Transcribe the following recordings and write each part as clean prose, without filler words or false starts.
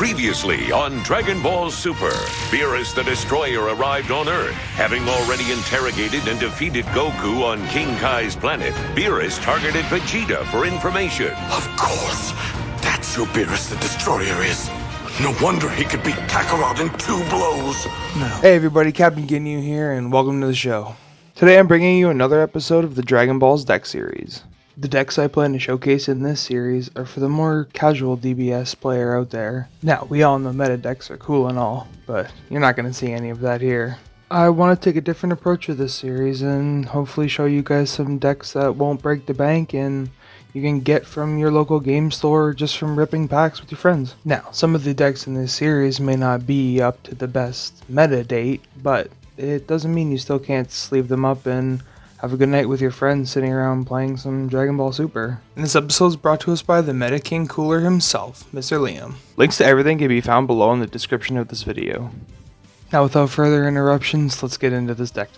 Previously on Dragon Ball Super, Beerus the Destroyer arrived on Earth. Having already interrogated and defeated Goku on King Kai's planet, Beerus targeted Vegeta for information. Of course. That's who Beerus the Destroyer is. No wonder he could beat Kakarot in 2 blows. Hey everybody, Captain Ginyu here, and welcome to the show. Today I'm bringing you another episode of the Dragon Ball's deck series. The decks I plan to showcase in this series are for the more casual DBS player out there. Now, we all know meta decks are cool and all, but you're not going to see any of that here. I want to take a different approach to this series and hopefully show you guys some decks that won't break the bank and you can get from your local game store just from ripping packs with your friends. Now, some of the decks in this series may not be up to the best meta date, but it doesn't mean you still can't sleeve them up and have a good night with your friends sitting around playing some Dragon Ball Super. And this episode is brought to us by the Meta King Cooler himself, Mr. Liam. Links to everything can be found below in the description of this video. Now without further interruptions, let's get into this deck.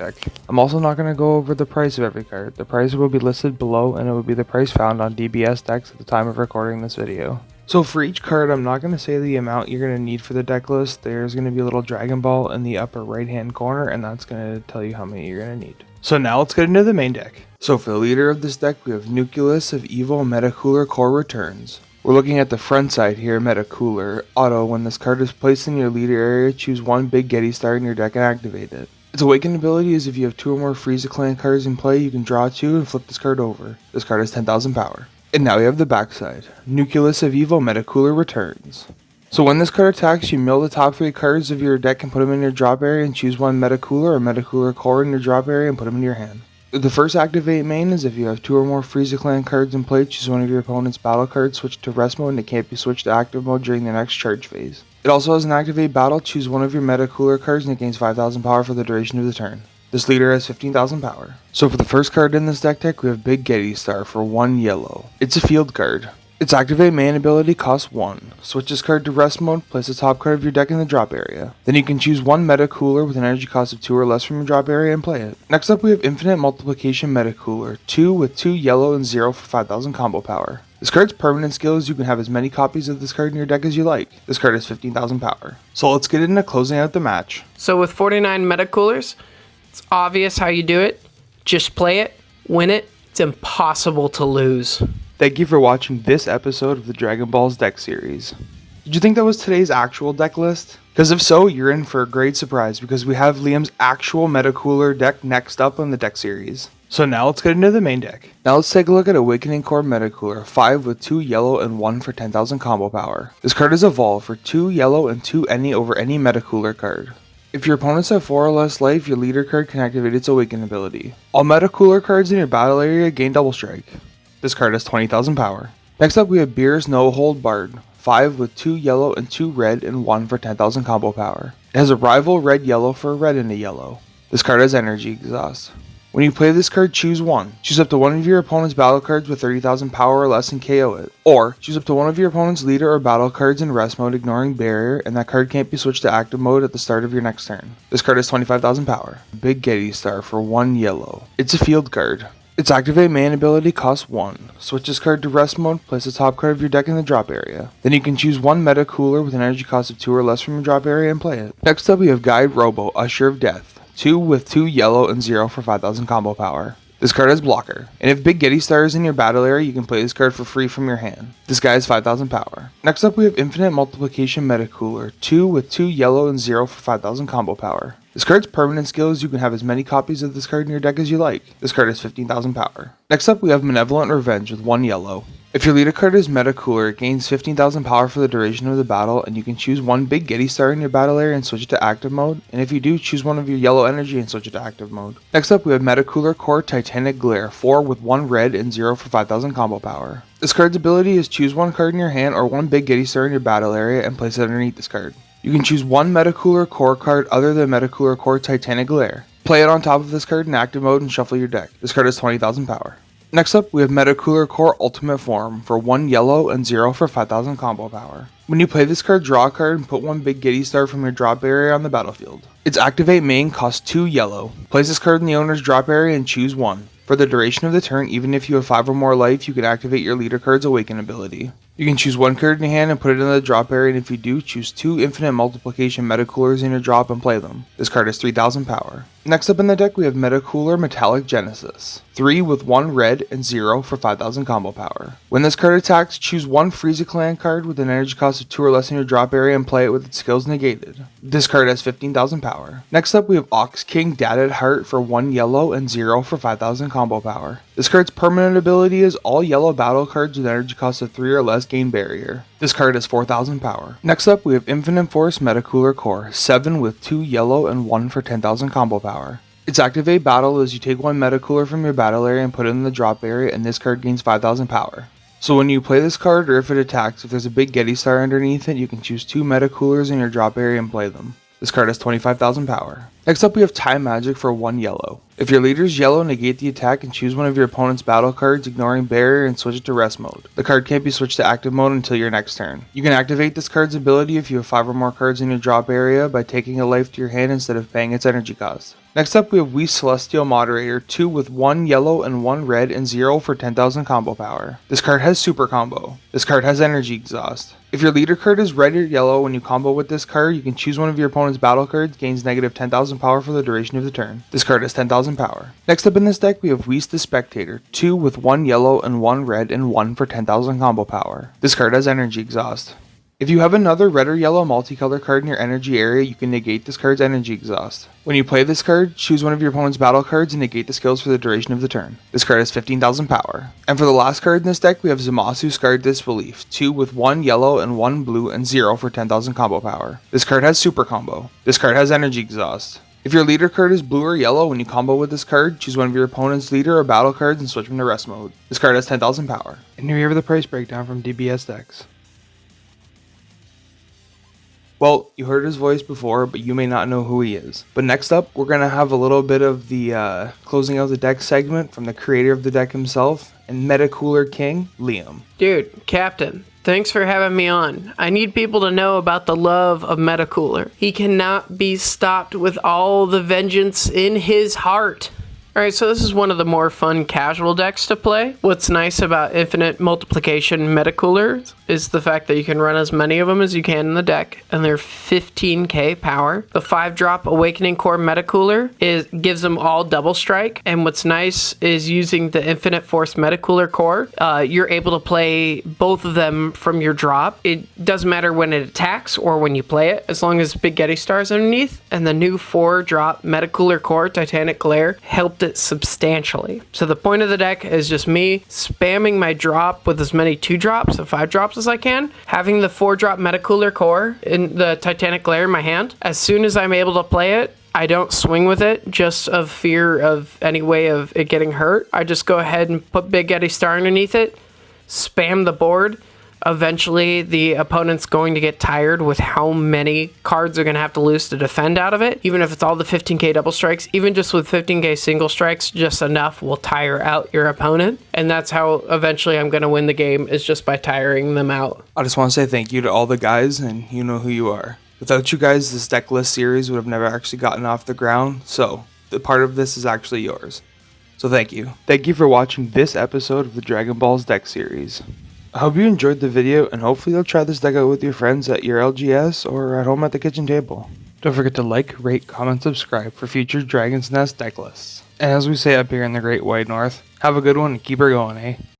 I'm also not going to go over the price of every card. The price will be listed below and it will be the price found on DBS-Decks at the time of recording this video. So for each card, I'm not going to say the amount you're going to need for the deck list. There's going to be a little Dragon Ball in the upper right hand corner and that's going to tell you how many you're going to need. So now let's get into the main deck. So for the leader of this deck, we have Nucleus of Evil Meta Cooler Core Returns. We're looking at the front side here, Meta Cooler. Auto, when this card is placed in your leader area, choose one big Getty Star in your deck and activate it. Its awakened ability is if you have 2 or more Frieza Clan cards in play, you can draw 2 and flip this card over. This card has 10,000 power. And now we have the backside. Nucleus of Evil Meta Cooler Returns. So when this card attacks, you mill the top 3 cards of your deck and put them in your drop area and choose one Meta Cooler or Meta Cooler Core in your drop area and put them in your hand. The first activate main is if you have 2 or more Frieza Clan cards in play, choose one of your opponent's battle cards, switch to rest mode, and it can't be switched to active mode during the next charge phase. It also has an activate battle, choose one of your Meta Cooler cards and it gains 5,000 power for the duration of the turn. This leader has 15,000 power. So for the first card in this deck, we have Big Getty Star for 1 yellow. It's a field card. Its activate main ability costs 1. Switch this card to rest mode, place the top card of your deck in the drop area. Then you can choose one Meta Cooler with an energy cost of 2 or less from your drop area and play it. Next up we have Infinite Multiplication Meta Cooler, 2 with 2 yellow and 0 for 5,000 combo power. This card's permanent skill is you can have as many copies of this card in your deck as you like. This card has 15,000 power. So let's get into closing out the match. So with 49 Meta Coolers, it's obvious how you do it. Just play it, win it. It's impossible to lose. Thank you for watching this episode of the Dragon Ball's deck series. Did you think that was today's actual deck list? Because if so, you're in for a great surprise because we have Liam's actual Meta Cooler deck next up on the deck series. So now let's get into the main deck. Now let's take a look at Awakening Core Meta Cooler, 5 with 2 yellow and 1 for 10,000 combo power. This card is evolved for 2 yellow and 2 any over any Meta Cooler card. If your opponents have 4 or less life, your leader card can activate its Awaken ability. All Meta Cooler cards in your battle area gain double strike. This card has 20,000 power. Next up we have Beerus No Hold Bard, 5 with 2 yellow and 2 red and 1 for 10,000 combo power. It has a rival red yellow for a red and a yellow. This card has energy exhaust. When you play this card, choose one. Choose up to one of your opponent's battle cards with 30,000 power or less and KO it. Or choose up to one of your opponent's leader or battle cards in rest mode ignoring barrier and that card can't be switched to active mode at the start of your next turn. This card has 25,000 power. Big Getty Star for 1 yellow. It's a field card. Its activate main ability costs 1. Switch this card to rest mode, place the top card of your deck in the drop area. Then you can choose one Meta Cooler with an energy cost of 2 or less from your drop area and play it. Next up we have Guide Robo, Usher of Death, 2 with 2 yellow and 0 for 5,000 combo power. This card has blocker, and if Big Getty Star is in your battle area, you can play this card for free from your hand. This guy has 5,000 power. Next up we have Infinite Multiplication Meta Cooler, 2 with 2 yellow and 0 for 5,000 combo power. This card's permanent skill is you can have as many copies of this card in your deck as you like. This card has 15,000 power. Next up we have Malevolent Revenge with 1 yellow. If your leader card is Meta Cooler, it gains 15,000 power for the duration of the battle, and you can choose one Big Getty Star in your battle area and switch it to active mode, and if you do, choose one of your yellow energy and switch it to active mode. Next up we have Meta Cooler Core Titanic Glare, 4 with 1 red and 0 for 5,000 combo power. This card's ability is choose one card in your hand or one Big Getty Star in your battle area and place it underneath this card. You can choose one Meta Cooler Core card other than Meta Cooler Core Titanic Glare. Play it on top of this card in active mode and shuffle your deck. This card has 20,000 power. Next up, we have Meta Cooler Core Ultimate Form for 1 yellow and 0 for 5,000 combo power. When you play this card, draw a card and put one Big Getty Star from your drop area on the battlefield. Its activate main costs 2 yellow. Place this card in the owner's drop area and choose one. For the duration of the turn, even if you have 5 or more life, you can activate your leader card's Awaken ability. You can choose one card in your hand and put it in the drop area, and if you do, choose 2 infinite multiplication Metacoolers in your drop and play them. This card has 3000 power. Next up in the deck we have Metacooler Metallic Genesis. 3 with 1 red and 0 for 5000 combo power. When this card attacks, choose 1 Frieza Clan card with an energy cost of 2 or less in your drop area and play it with its skills negated. This card has 15,000 power. Next up we have Ox King Dadded Heart for 1 yellow and 0 for 5000 combo power. This card's permanent ability is all yellow battle cards with an energy cost of 3 or less gain barrier. This card has 4000 power. Next up we have Infinite Force Metacooler Core, 7 with 2 yellow and 1 for 10,000 combo power. Its activate battle is you take 1 Metacooler from your battle area and put it in the drop area, and this card gains 5000 power. So when you play this card, or if it attacks, if there's a big Getty Star underneath it, you can choose 2 Metacoolers in your drop area and play them. This card has 25,000 power. Next up we have Time Magic for 1 yellow. If your leader is yellow, negate the attack and choose one of your opponent's battle cards, ignoring barrier, and switch it to rest mode. The card can't be switched to active mode until your next turn. You can activate this card's ability if you have 5 or more cards in your drop area by taking a life to your hand instead of paying its energy cost. Next up we have Wii Celestial Moderator, 2 with 1 yellow and 1 red and 0 for 10,000 combo power. This card has super combo. This card has energy exhaust. If your leader card is red or yellow when you combo with this card, you can choose one of your opponent's battle cards, gains negative 10,000 power for the duration of the turn. This card has 10,000 power. Next up in this deck we have Whis the Spectator, 2 with 1 yellow and 1 red and 1 for 10,000 combo power. This card has energy exhaust. If you have another red or yellow multicolor card in your energy area, you can negate this card's energy exhaust. When you play this card, choose one of your opponent's battle cards and negate the skills for the duration of the turn. This card has 15,000 power. And for the last card in this deck, we have Zamasu Scarred Disbelief, 2 with 1 yellow and 1 blue and 0 for 10,000 combo power. This card has super combo. This card has energy exhaust. If your leader card is blue or yellow when you combo with this card, choose one of your opponent's leader or battle cards and switch them to rest mode. This card has 10,000 power. And here we have the price breakdown from DBS-Decks. Well, you heard his voice before, but you may not know who he is. But next up, we're going to have a little bit of the closing out the deck segment from the creator of the deck himself and Metacooler King, Liam. Dude, Captain, thanks for having me on. I need people to know about the love of Metacooler. He cannot be stopped with all the vengeance in his heart. Alright, so this is one of the more fun casual decks to play. What's nice about Infinite Multiplication Metacoolers is the fact that you can run as many of them as you can in the deck, and they're 15k power. The 5-drop Awakening Core Metacooler gives them all double strike, and what's nice is using the Infinite Force Metacooler Core, you're able to play both of them from your drop. It doesn't matter when it attacks or when you play it, as long as Big Getty Star's underneath, and the new 4-drop Metacooler Core Titanic Glare helped it substantially. So the point of the deck is just me spamming my drop with as many 2-drops and 5-drops as I can, having the 4-drop Metacooler Core in the Titanic Glare in my hand. As soon as I'm able to play it, I don't swing with it just of fear of any way of it getting hurt. I just go ahead and put Big Getty Star underneath it, spam the board. Eventually, the opponent's going to get tired with how many cards they're going to have to lose to defend out of it. Even if it's all the 15k double strikes, even just with 15k single strikes, just enough will tire out your opponent. And that's how eventually I'm going to win the game, is just by tiring them out. I just want to say thank you to all the guys, and you know who you are. Without you guys, this deck list series would have never actually gotten off the ground, so the part of this is actually yours. So thank you. Thank you for watching this episode of the Dragon Balls deck series. I hope you enjoyed the video, and hopefully you'll try this deck out with your friends at your LGS or at home at the kitchen table. Don't forget to like, rate, comment, subscribe for future Dragon's Nest deck lists. And as we say up here in the Great White North, have a good one and keep her going, eh?